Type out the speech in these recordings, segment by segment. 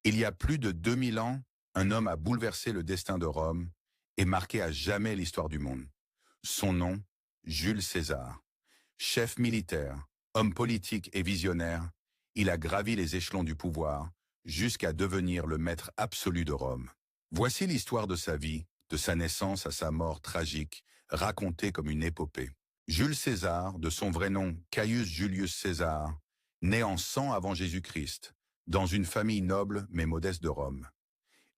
Il y a plus de 2000 ans, un homme a bouleversé le destin de Rome et marqué à jamais l'histoire du monde. Son nom, Jules César. Chef militaire, homme politique et visionnaire, il a gravi les échelons du pouvoir jusqu'à devenir le maître absolu de Rome. Voici l'histoire de sa vie, de sa naissance à sa mort tragique, racontée comme une épopée. Jules César, de son vrai nom Caius Julius César, né en 100 avant Jésus-Christ, dans une famille noble mais modeste de Rome.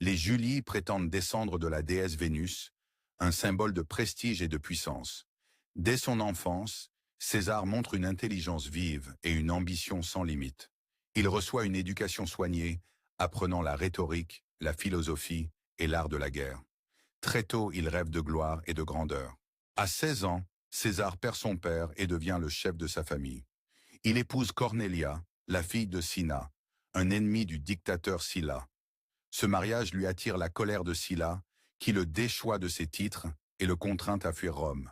Les Julii prétendent descendre de la déesse Vénus, un symbole de prestige et de puissance. Dès son enfance, César montre une intelligence vive et une ambition sans limite. Il reçoit une éducation soignée, apprenant la rhétorique, la philosophie et l'art de la guerre. Très tôt, il rêve de gloire et de grandeur. À 16 ans, César perd son père et devient le chef de sa famille. Il épouse Cornelia, la fille de Cinna, un ennemi du dictateur Sylla. Ce mariage lui attire la colère de Sylla, qui le déchoit de ses titres et le contraint à fuir Rome.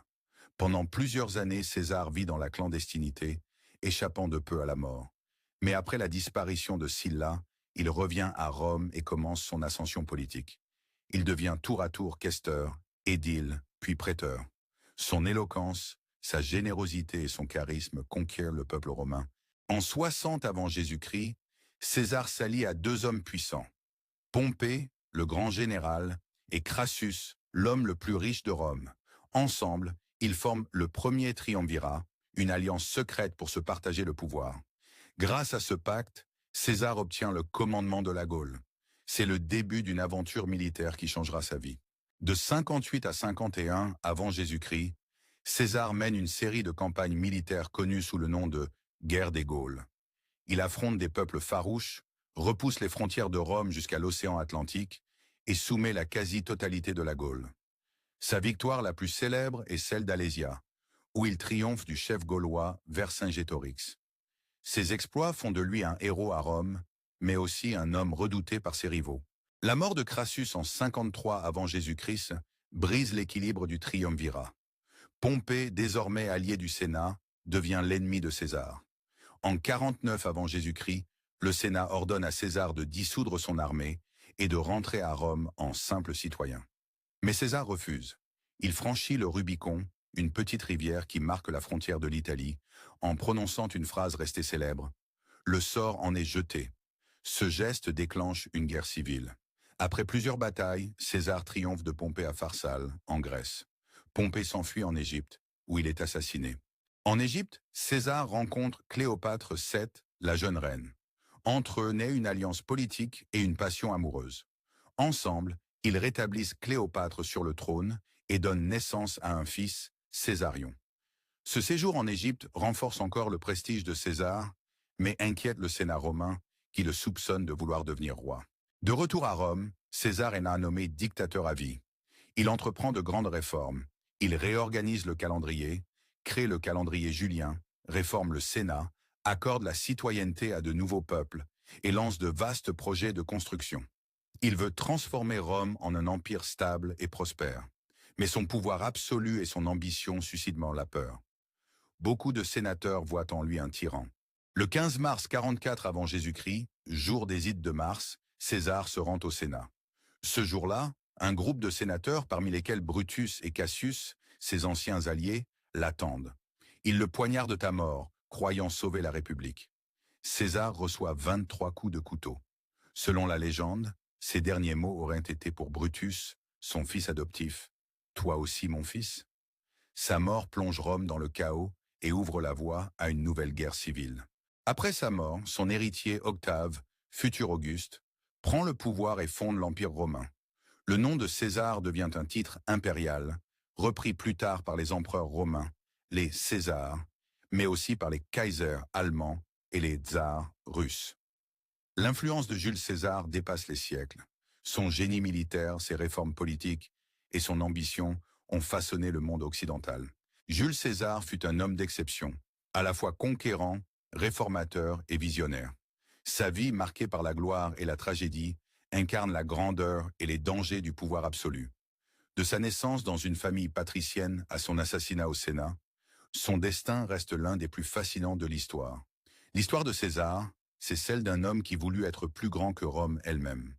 Pendant plusieurs années, César vit dans la clandestinité, échappant de peu à la mort. Mais après la disparition de Sylla, il revient à Rome et commence son ascension politique. Il devient tour à tour questeur, édile, puis préteur. Son éloquence, sa générosité et son charisme conquièrent le peuple romain. En 60 avant Jésus-Christ, César s'allie à deux hommes puissants. Pompée, le grand général, et Crassus, l'homme le plus riche de Rome. Ensemble, ils forment le premier triumvirat, une alliance secrète pour se partager le pouvoir. Grâce à ce pacte, César obtient le commandement de la Gaule. C'est le début d'une aventure militaire qui changera sa vie. De 58 à 51 avant Jésus-Christ, César mène une série de campagnes militaires connues sous le nom de guerre des Gaules. Il affronte des peuples farouches, repousse les frontières de Rome jusqu'à l'océan Atlantique et soumet la quasi-totalité de la Gaule. Sa victoire la plus célèbre est celle d'Alésia, où il triomphe du chef gaulois Vercingétorix. Ses exploits font de lui un héros à Rome, mais aussi un homme redouté par ses rivaux. La mort de Crassus en 53 avant Jésus-Christ brise l'équilibre du triumvirat. Pompée, désormais allié du Sénat, devient l'ennemi de César. En 49 avant Jésus-Christ, le Sénat ordonne à César de dissoudre son armée et de rentrer à Rome en simple citoyen. Mais César refuse. Il franchit le Rubicon, une petite rivière qui marque la frontière de l'Italie, en prononçant une phrase restée célèbre. Le sort en est jeté. Ce geste déclenche une guerre civile. Après plusieurs batailles, César triomphe de Pompée à Pharsale, en Grèce. Pompée s'enfuit en Égypte, où il est assassiné. En Égypte, César rencontre Cléopâtre VII, la jeune reine. Entre eux naît une alliance politique et une passion amoureuse. Ensemble, ils rétablissent Cléopâtre sur le trône et donnent naissance à un fils, Césarion. Ce séjour en Égypte renforce encore le prestige de César, mais inquiète le Sénat romain qui le soupçonne de vouloir devenir roi. De retour à Rome, César est nommé dictateur à vie. Il entreprend de grandes réformes. Il réorganise le calendrier, crée le calendrier julien, réforme le Sénat, accorde la citoyenneté à de nouveaux peuples et lance de vastes projets de construction. Il veut transformer Rome en un empire stable et prospère. Mais son pouvoir absolu et son ambition suscitent la peur. Beaucoup de sénateurs voient en lui un tyran. Le 15 mars 44 avant Jésus-Christ, jour des Ides de Mars, César se rend au Sénat. Ce jour-là, un groupe de sénateurs, parmi lesquels Brutus et Cassius, ses anciens alliés, l'attendent. Ils le poignardent à mort, croyant sauver la République. César reçoit 23 coups de couteau. Selon la légende, ces derniers mots auraient été pour Brutus, son fils adoptif. « Toi aussi, mon fils ?» Sa mort plonge Rome dans le chaos et ouvre la voie à une nouvelle guerre civile. Après sa mort, son héritier Octave, futur Auguste, prend le pouvoir et fonde l'Empire romain. Le nom de César devient un titre impérial, repris plus tard par les empereurs romains, les Césars, mais aussi par les Kaisers allemands et les tsars russes. L'influence de Jules César dépasse les siècles. Son génie militaire, ses réformes politiques et son ambition ont façonné le monde occidental. Jules César fut un homme d'exception, à la fois conquérant, réformateur et visionnaire. Sa vie, marquée par la gloire et la tragédie, incarne la grandeur et les dangers du pouvoir absolu. De sa naissance dans une famille patricienne à son assassinat au Sénat, son destin reste l'un des plus fascinants de l'histoire. L'histoire de César, c'est celle d'un homme qui voulut être plus grand que Rome elle-même.